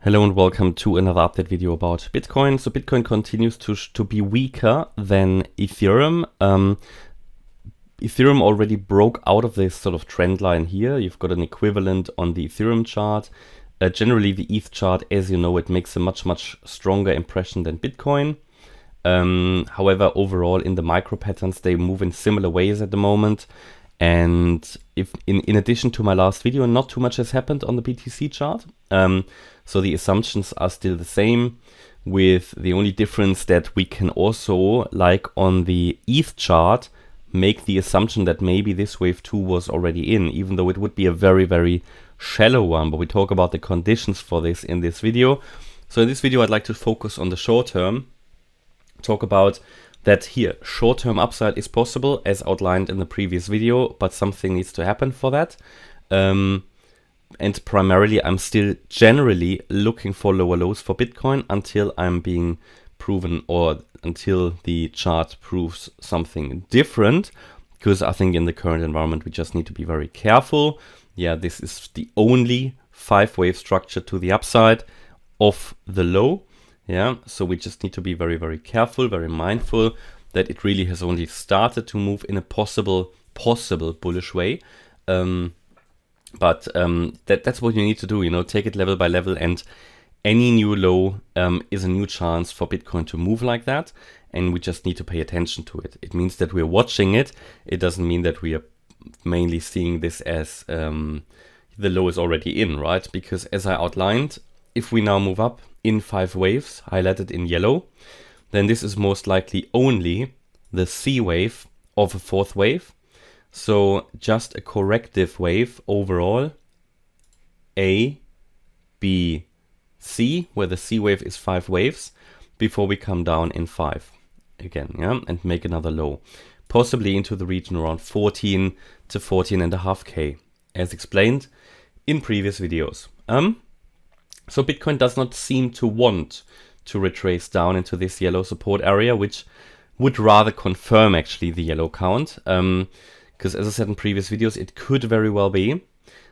Hello and welcome to another update video about Bitcoin. So Bitcoin continues to be weaker than Ethereum. Ethereum already broke out of this sort of trend line here. You've got an equivalent on the Ethereum chart. Generally the ETH chart, as you know, it makes a much stronger impression than Bitcoin. However, overall in the micro patterns, they move in similar ways at the moment. And if in addition to my last video, not too much has happened on the BTC chart. So the assumptions are still the same, with the only difference that we can also, like on the ETH chart, make the assumption that maybe this wave 2 was already in, even though it would be a very shallow one. But we talk about the conditions for this in this video. So in this video, I'd like to focus on the short term, talk about that here, short-term upside is possible as outlined in the previous video, but something needs to happen for that. And primarily, I'm still generally looking for lower lows for Bitcoin until I'm being proven, or until the chart proves something different, because I think in the current environment, we just need to be very careful. Yeah, this is the only 5-wave structure to the upside of the low. Yeah, so we just need to be very careful, very mindful that it really has only started to move in a possible bullish way. But that's what you need to do, you know, take it level by level, and any new low is a new chance for Bitcoin to move like that, and we just need to pay attention to it. It means that we're watching it. It doesn't mean that we are mainly seeing this as the low is already in, right? Because as I outlined, if we now move up in 5 waves, highlighted in yellow, then this is most likely only the C wave of a 4th wave. So just a corrective wave overall, A, B, C, where the C wave is 5 waves, before we come down in 5 again, yeah, and make another low, possibly into the region around 14 to 14.5K, as explained in previous videos. So Bitcoin does not seem to want to retrace down into this yellow support area, which would rather confirm actually the yellow count. Because as I said in previous videos, it could very well be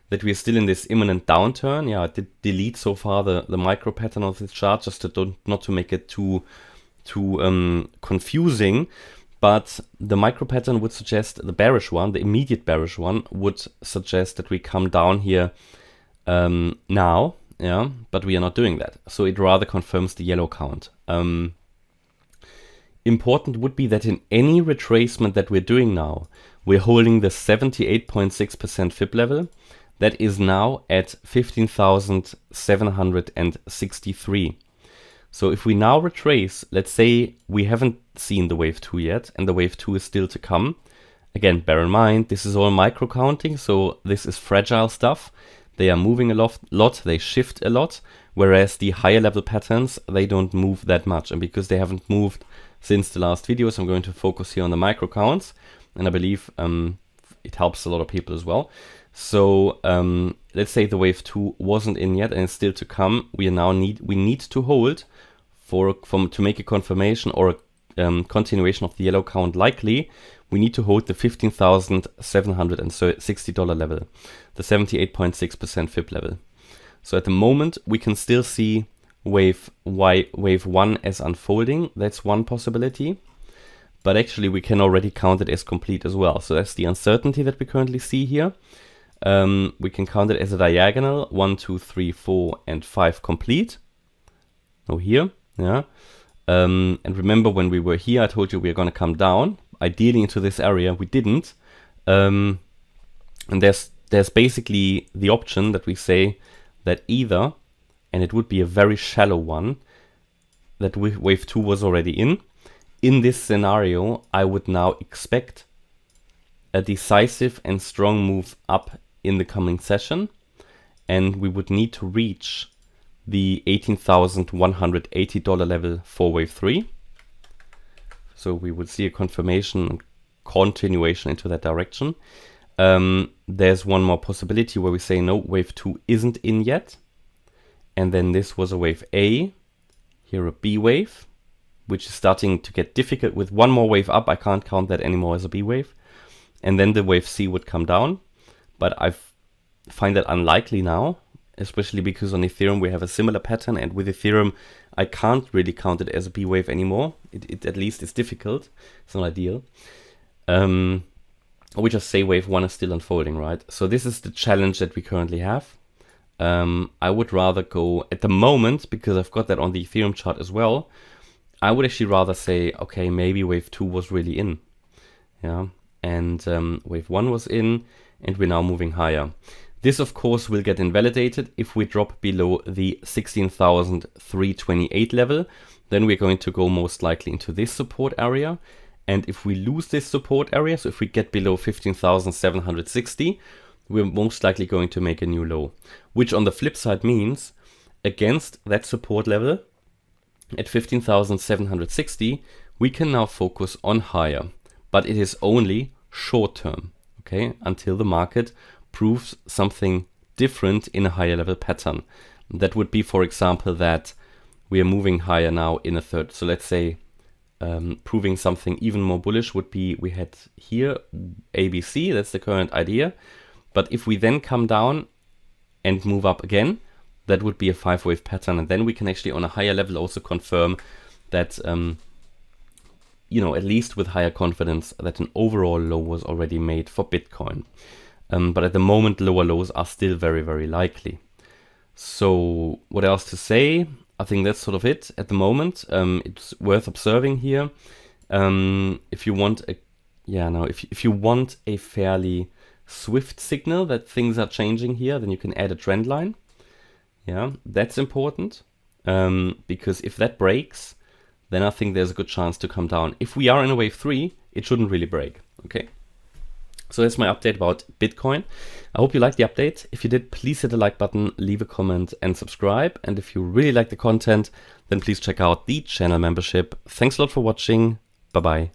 that we're still in this imminent downturn. Yeah, I did delete so far the micro pattern of this chart just to not to make it too confusing. But the micro pattern would suggest, the bearish one, the immediate bearish one, would suggest that we come down here now. Yeah, but we are not doing that. So it rather confirms the yellow count. Important would be that in any retracement that we're doing now, we're holding the 78.6% fib level. That is now at 15,763. So if we now retrace, let's say we haven't seen the wave 2 yet, and the wave 2 is still to come. Again, bear in mind, this is all micro counting, so this is fragile stuff. They are moving a lot, they shift a lot, whereas the higher level patterns, they don't move that much. And because they haven't moved since the last videos, I'm going to focus here on the micro counts, and I believe it helps a lot of people as well. So let's say the wave 2 wasn't in yet and it's still to come. We need to hold to make a confirmation or a continuation of the yellow count likely. We need to hold the $15,760 level, the 78.6% fib level. So at the moment, we can still see wave 1 as unfolding. That's one possibility. But actually, we can already count it as complete as well. So that's the uncertainty that we currently see here. We can count it as a diagonal, 1, 2, 3, 4, and 5 complete. Oh, here, yeah. And remember when we were here, I told you we are going to come down, ideally into this area. We didn't. And there's basically the option that we say that either, and it would be a very shallow one, that wave 2 was already in. In this scenario, I would now expect a decisive and strong move up in the coming session. And we would need to reach the $18,180 level for wave 3. So we would see a confirmation and continuation into that direction. There's one more possibility where we say no, wave 2 isn't in yet. And then this was a wave A, here a B wave, which is starting to get difficult with one more wave up. I can't count that anymore as a B wave. And then the wave C would come down. But I find that unlikely now. especially because on Ethereum we have a similar pattern, and with Ethereum I can't really count it as a B wave anymore. It at least is difficult. It's not ideal. We just say wave 1 is still unfolding, right? So this is the challenge that we currently have. I would rather go at the moment, because I've got that on the Ethereum chart as well. I would actually rather say, okay, maybe wave 2 was really in. Yeah, and wave 1 was in, and we're now moving higher. This, of course, will get invalidated if we drop below the 16,328 level. Then we're going to go most likely into this support area. And if we lose this support area, so if we get below 15,760, we're most likely going to make a new low. Which on the flip side means, against that support level, at 15,760, we can now focus on higher. But it is only short term, okay, until the market proves something different in a higher level pattern. That would be, for example, that we are moving higher now in a third. So let's say proving something even more bullish would be, we had here ABC, that's the current idea. But if we then come down and move up again, that would be a 5-wave pattern. And then we can actually on a higher level also confirm that, at least with higher confidence, that an overall low was already made for Bitcoin. But at the moment, lower lows are still very, very likely. So what else to say? I think that's sort of it at the moment. It's worth observing here. If you want if you want a fairly swift signal that things are changing here, then you can add a trend line. Yeah, that's important, because if that breaks, then I think there's a good chance to come down. If we are in a wave 3, it shouldn't really break. Okay. So that's my update about Bitcoin. I hope you liked the update. If you did, please hit the like button, leave a comment and subscribe. And if you really like the content, then please check out the channel membership. Thanks a lot for watching. Bye-bye.